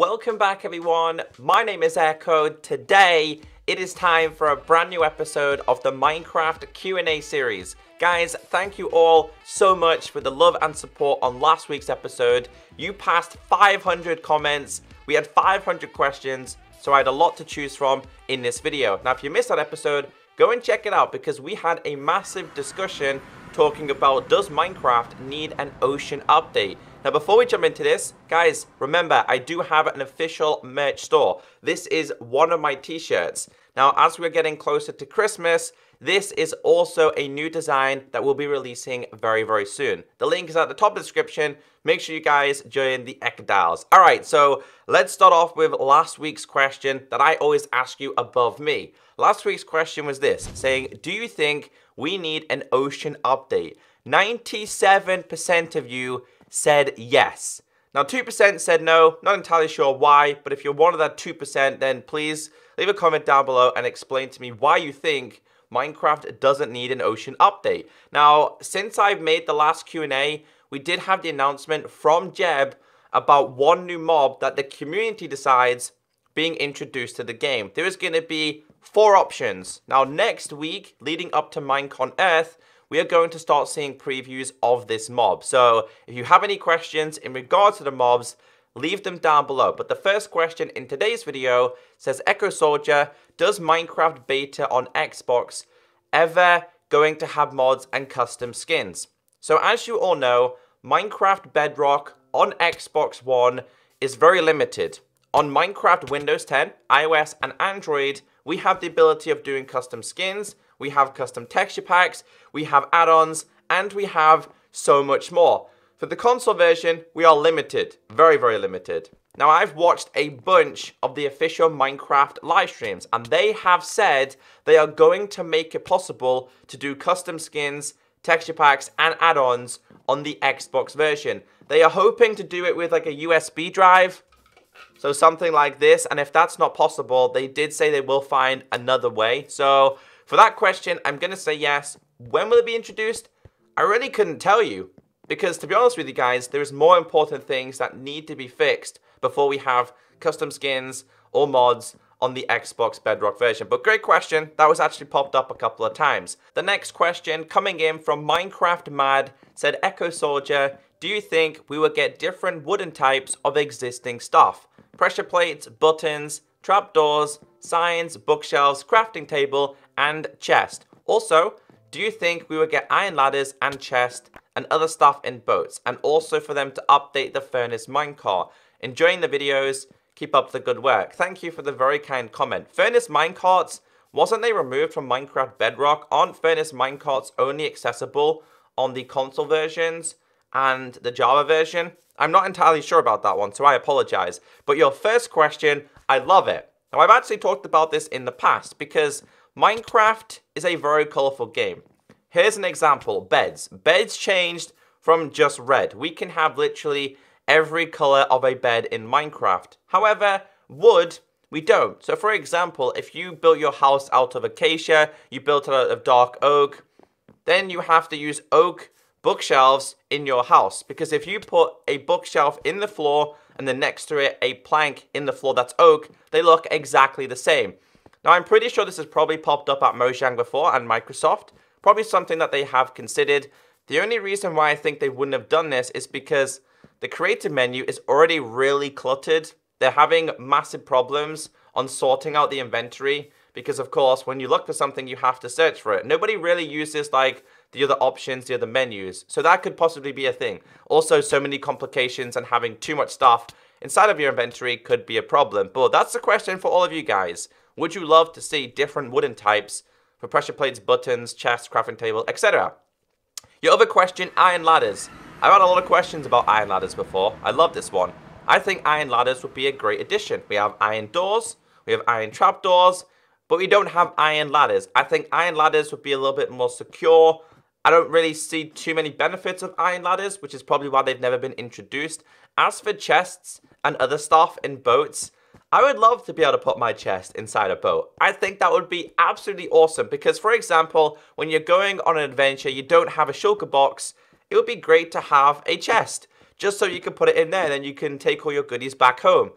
Welcome back everyone, my name is Echo. Today it is time for a brand new episode of the Minecraft Q&A series. Guys, thank you all so much for the love and support on last week's episode. You passed 500 comments, we had 500 questions, so I had a lot to choose from in this video. Now if you missed that episode, go and check it out because we had a massive discussion talking about does Minecraft need an ocean update. Now before we jump into this, guys, remember I do have an official merch store. This is one of my t-shirts. Now as we're getting closer to Christmas, this is also a new design that we'll be releasing very soon. The link is at the top of the description. Make sure you guys join the Ekdals. Alright, so let's start off with last week's question that I always ask you above me. Last week's question was this, saying, do you think we need an ocean update? 97% of you said yes. Now 2% said no, not entirely sure why, but if you're one of that 2%, then please leave a comment down below and explain to me why you think Minecraft doesn't need an ocean update. Now, since I've made the last Q&A, we did have the announcement from Jeb about one new mob that the community decides being introduced to the game. There is going to be 4 options. Now next week, leading up to Minecon Earth, we are going to start seeing previews of this mob. So if you have any questions in regards to the mobs, leave them down below. But the first question in today's video says, Echo Soldier, does Minecraft beta on Xbox ever going to have mods and custom skins? So as you all know, Minecraft Bedrock on Xbox One is very limited. On Minecraft Windows 10, iOS and Android, we have the ability of doing custom skins, we have custom texture packs, we have add-ons, and we have so much more. For the console version, we are limited, very limited. Now I've watched a bunch of the official Minecraft live streams, and they have said they are going to make it possible to do custom skins, texture packs, and add-ons on the Xbox version. They are hoping to do it with like a USB drive, so something like this, and if that's not possible, they did say they will find another way. So for that question, I'm going to say yes. When will it be introduced? I really couldn't tell you, because to be honest with you guys, there's more important things that need to be fixed before we have custom skins or mods on the Xbox Bedrock version. But great question, that was actually popped up a couple of times. The next question coming in from Minecraft Mad said, Echo Soldier, do you think we will get different wooden types of existing stuff? Pressure plates, buttons, trapdoors, signs, bookshelves, crafting table, and chest. Also, do you think we will get iron ladders and chest and other stuff in boats? And also for them to update the Furnace minecart. Enjoying the videos, keep up the good work. Thank you for the very kind comment. Furnace minecarts, wasn't they removed from Minecraft Bedrock? Aren't Furnace minecarts only accessible on the console versions and the Java version? I'm not entirely sure about that one, so I apologize. But your first question, I love it. Now, I've actually talked about this in the past because Minecraft is a very colorful game. Here's an example, beds. Beds changed from just red. We can have literally every color of a bed in Minecraft. However, wood, we don't. So for example, if you built your house out of acacia, you built it out of dark oak, then you have to use oak bookshelves in your house, because if you put a bookshelf in the floor and then next to it a plank in the floor that's oak, they look exactly the same. Now I'm pretty sure this has probably popped up at Mojang before and Microsoft, probably something that they have considered. The only reason why I think they wouldn't have done this is because the creative menu is already really cluttered. They're having massive problems on sorting out the inventory because of course when you look for something you have to search for it. Nobody really uses like the other options, the other menus. So that could possibly be a thing. Also, so many complications and having too much stuff inside of your inventory could be a problem. But that's the question for all of you guys. Would you love to see different wooden types for pressure plates, buttons, chests, crafting table, etc.? Your other question, iron ladders. I've had a lot of questions about iron ladders before. I love this one. I think iron ladders would be a great addition. We have iron doors, we have iron trapdoors, but we don't have iron ladders. I think iron ladders would be a little bit more secure. I don't really see too many benefits of iron ladders, which is probably why they've never been introduced. As for chests and other stuff in boats, I would love to be able to put my chest inside a boat. I think that would be absolutely awesome because, for example, when you're going on an adventure, you don't have a shulker box, it would be great to have a chest just so you can put it in there and then you can take all your goodies back home.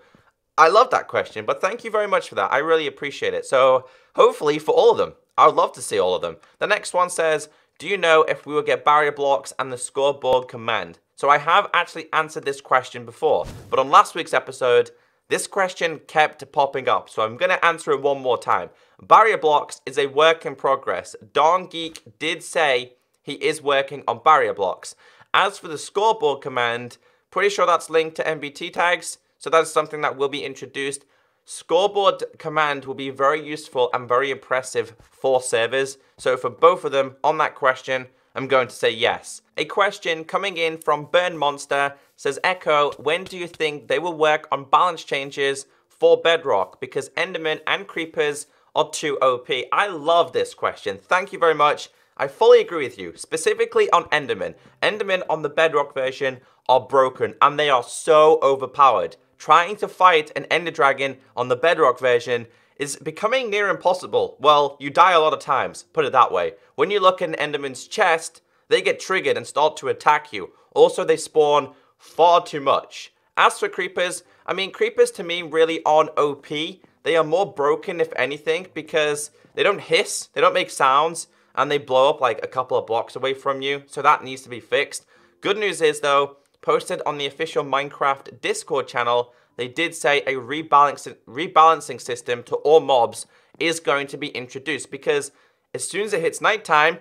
I love that question, but thank you very much for that. I really appreciate it. So hopefully for all of them, I would love to see all of them. The next one says, do you know if we will get barrier blocks and the scoreboard command? So I have actually answered this question before, but on last week's episode, this question kept popping up, so I'm going to answer it one more time. Barrier blocks is a work in progress. Darn Geek did say he is working on barrier blocks. As for the scoreboard command, pretty sure that's linked to MBT tags, so that's something that will be introduced. Scoreboard command will be very useful and very impressive for servers. So for both of them on that question, I'm going to say yes. A question coming in from Burn Monster says, Echo, when do you think they will work on balance changes for Bedrock? Because Enderman and Creepers are too OP. I love this question. Thank you very much. I fully agree with you, specifically on Enderman. Enderman on the Bedrock version are broken and they are so overpowered. Trying to fight an Ender Dragon on the Bedrock version is becoming near impossible. Well, you die a lot of times, put it that way. When you look in Enderman's chest, they get triggered and start to attack you. Also, they spawn far too much. As for Creepers, I mean, Creepers to me really aren't OP. They are more broken, if anything, because they don't hiss, they don't make sounds, and they blow up like a couple of blocks away from you, so that needs to be fixed. Good news is, though, posted on the official Minecraft Discord channel, they did say a rebalancing system to all mobs is going to be introduced, because as soon as it hits nighttime,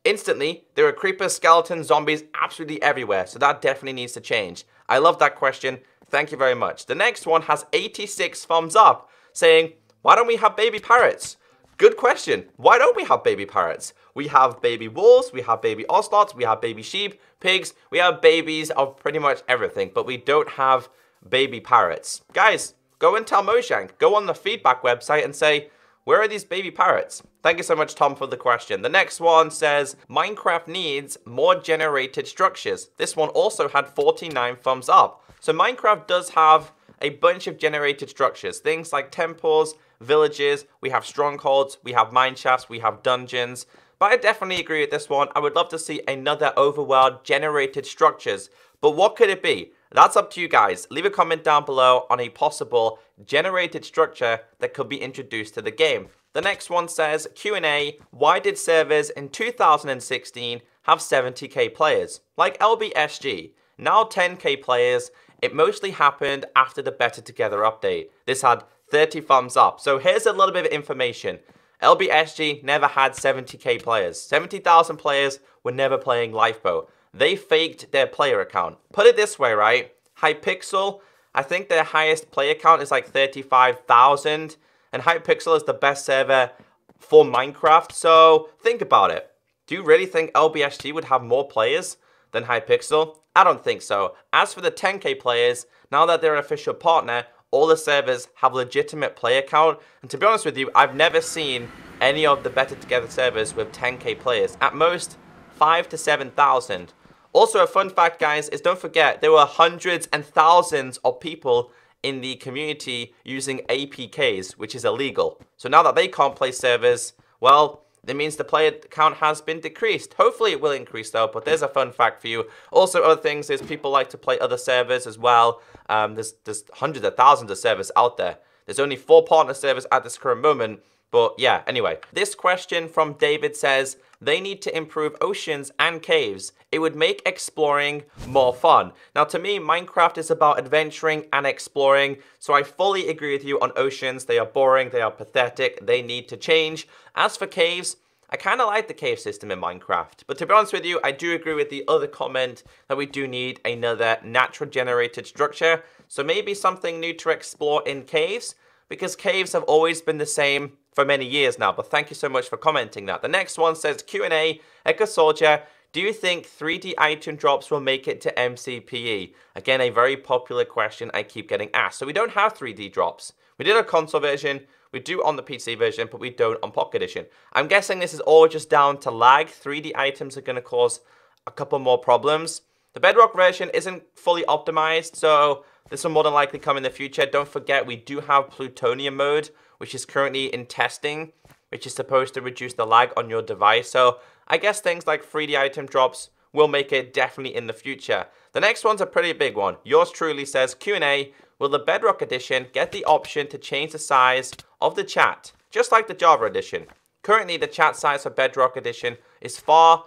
instantly, there are creepers, skeletons, zombies absolutely everywhere, so that definitely needs to change. I love that question. Thank you very much. The next one has 86 thumbs up, saying, why don't we have baby parrots? Good question. Why don't we have baby parrots? We have baby wolves, we have baby ocelots, we have baby sheep, pigs, we have babies of pretty much everything, but we don't have baby parrots. Guys, go and tell Mojang, go on the feedback website and say, where are these baby parrots? Thank you so much, Tom, for the question. The next one says, Minecraft needs more generated structures. This one also had 49 thumbs up. So Minecraft does have a bunch of generated structures, things like temples, villages, we have strongholds, we have mineshafts, we have dungeons. But I definitely agree with this one. I would love to see another overworld generated structures. But what could it be? That's up to you guys. Leave a comment down below on a possible generated structure that could be introduced to the game. The next one says, Q&A, why did servers in 2016 have 70k players? Like LBSG, now 10k players. It mostly happened after the Better Together update. This had 30 thumbs up. So here's a little bit of information. LBSG never had 70k players. 70,000 players were never playing Lifeboat. They faked their player account. Put it this way, right? Hypixel, I think their highest player count is like 35,000. And Hypixel is the best server for Minecraft. So think about it. Do you really think LBSG would have more players than Hypixel? I don't think so. As for the 10k players, now that they're an official partner, all the servers have legitimate player count. And to be honest with you, I've never seen any of the Better Together servers with 10k players. At most, 5,000 to 7,000. Also, a fun fact, guys, is don't forget, there were hundreds and thousands of people in the community using APKs, which is illegal. So now that they can't play servers, well, that means the player count has been decreased. Hopefully it will increase though, but there's a fun fact for you. Also, other things is people like to play other servers as well. There's hundreds of thousands of servers out there. There's only 4 partner servers at this current moment. But yeah, anyway, this question from David says, they need to improve oceans and caves. It would make exploring more fun. Now, to me, Minecraft is about adventuring and exploring, so I fully agree with you on oceans. They are boring, they are pathetic, they need to change. As for caves, I kind of like the cave system in Minecraft. But to be honest with you, I do agree with the other comment that we do need another natural generated structure. So maybe something new to explore in caves, because caves have always been the same for many years now, but thank you so much for commenting that. The next one says, Q&A, Echo Soldier, do you think 3D item drops will make it to MCPE? Again, a very popular question I keep getting asked. So we don't have 3D drops. We did a console version, we do on the PC version, but we don't on Pocket Edition. I'm guessing this is all just down to lag. 3D items are going to cause a couple more problems. The Bedrock version isn't fully optimized, so this will more than likely come in the future. Don't forget, we do have Plutonium mode, which is currently in testing, which is supposed to reduce the lag on your device. So I guess things like 3D item drops will make it definitely in the future. The next one's a pretty big one. Yours truly says, Q&A, will the Bedrock Edition get the option to change the size of the chat, just like the Java Edition? Currently, the chat size for Bedrock Edition is far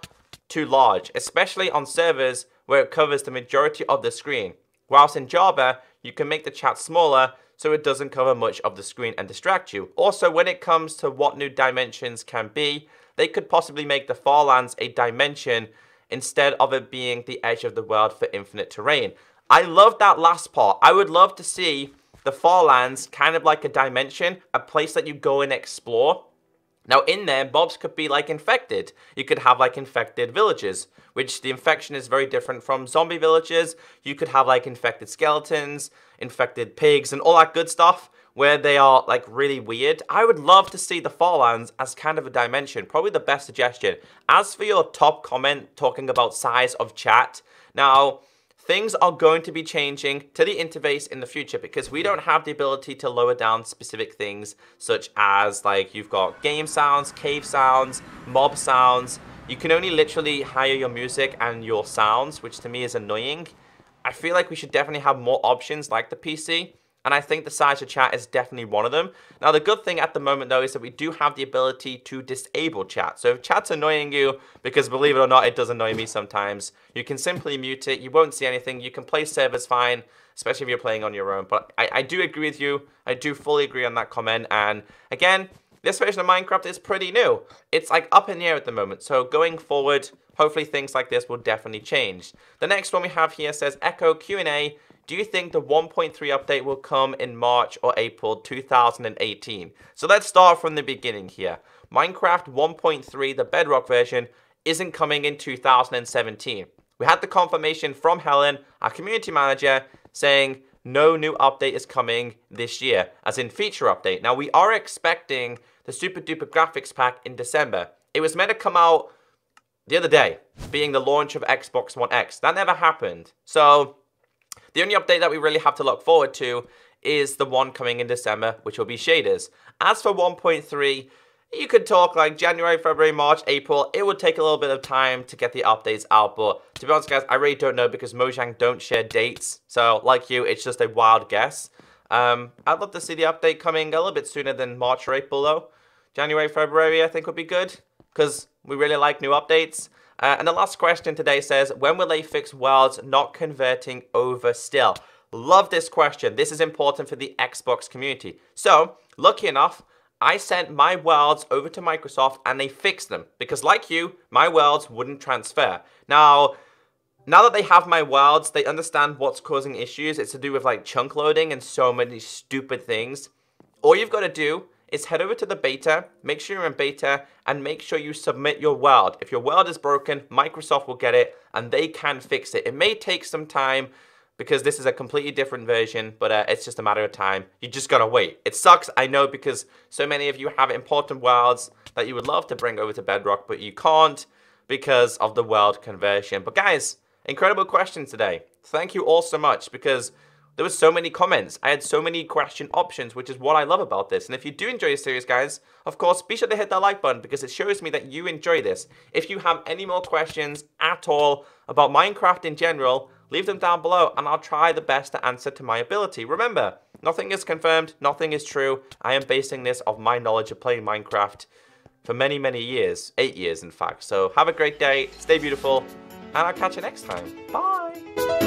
too large, especially on servers where it covers the majority of the screen. Whilst in Java, you can make the chat smaller so it doesn't cover much of the screen and distract you. Also, when it comes to what new dimensions can be, they could possibly make the far lands a dimension instead of it being the edge of the world for infinite terrain. I love that last part. I would love to see the far lands kind of like a dimension, a place that you go and explore. Now in there, mobs could be like infected. You could have like infected villages, which the infection is very different from zombie villages. You could have like infected skeletons, infected pigs, and all that good stuff where they are like really weird. I would love to see the Farlands as kind of a dimension, probably the best suggestion. As for your top comment talking about size of chat, now things are going to be changing to the interface in the future because we don't have the ability to lower down specific things such as like you've got game sounds, cave sounds, mob sounds. You can only literally hire your music and your sounds, which to me is annoying. I feel like we should definitely have more options like the PC, and I think the size of chat is definitely one of them. Now, the good thing at the moment, though, is that we do have the ability to disable chat. So if chat's annoying you, because believe it or not, it does annoy me sometimes, you can simply mute it. You won't see anything. You can play servers fine, especially if you're playing on your own. But I do agree with you. I do fully agree on that comment. And again, this version of Minecraft is pretty new. It's like up in the air at the moment. So going forward, hopefully things like this will definitely change. The next one we have here says, Echo Q&A, do you think the 1.3 update will come in March or April 2018? So let's start from the beginning here. Minecraft 1.3, the Bedrock version, isn't coming in 2017. We had the confirmation from Helen, our community manager, saying no new update is coming this year, as in feature update. Now, we are expecting the Super Duper graphics pack in December. It was meant to come out the other day, being the launch of Xbox One X. That never happened. So the only update that we really have to look forward to is the one coming in December, which will be shaders. As for 1.3, you could talk like January, February, March, April. It would take a little bit of time to get the updates out, but to be honest, guys, I really don't know because Mojang don't share dates. So, like you, it's just a wild guess. I'd love to see the update coming a little bit sooner than March or April, though. January, February, I think would be good because we really like new updates. And the last question today says, when will they fix worlds not converting over still? Love this question. This is important for the Xbox community. So, lucky enough, I sent my worlds over to Microsoft and they fixed them. Because like you, my worlds wouldn't transfer. Now that they have my worlds, they understand what's causing issues. It's to do with like chunk loading and so many stupid things. All you've got to do is head over to the beta, make sure you're in beta, and make sure you submit your world. If your world is broken, Microsoft will get it, and they can fix it. It may take some time, because this is a completely different version, but it's just a matter of time. You just gotta wait. It sucks, I know, because so many of you have important worlds that you would love to bring over to Bedrock, but you can't because of the world conversion. But guys, incredible questions today. Thank you all so much, because there were so many comments. I had so many question options, which is what I love about this. And if you do enjoy this series, guys, of course, be sure to hit that like button because it shows me that you enjoy this. If you have any more questions at all about Minecraft in general, leave them down below and I'll try the best to answer to my ability. Remember, nothing is confirmed, nothing is true. I am basing this off my knowledge of playing Minecraft for many, many years. 8 years, in fact. So have a great day, stay beautiful, and I'll catch you next time. Bye!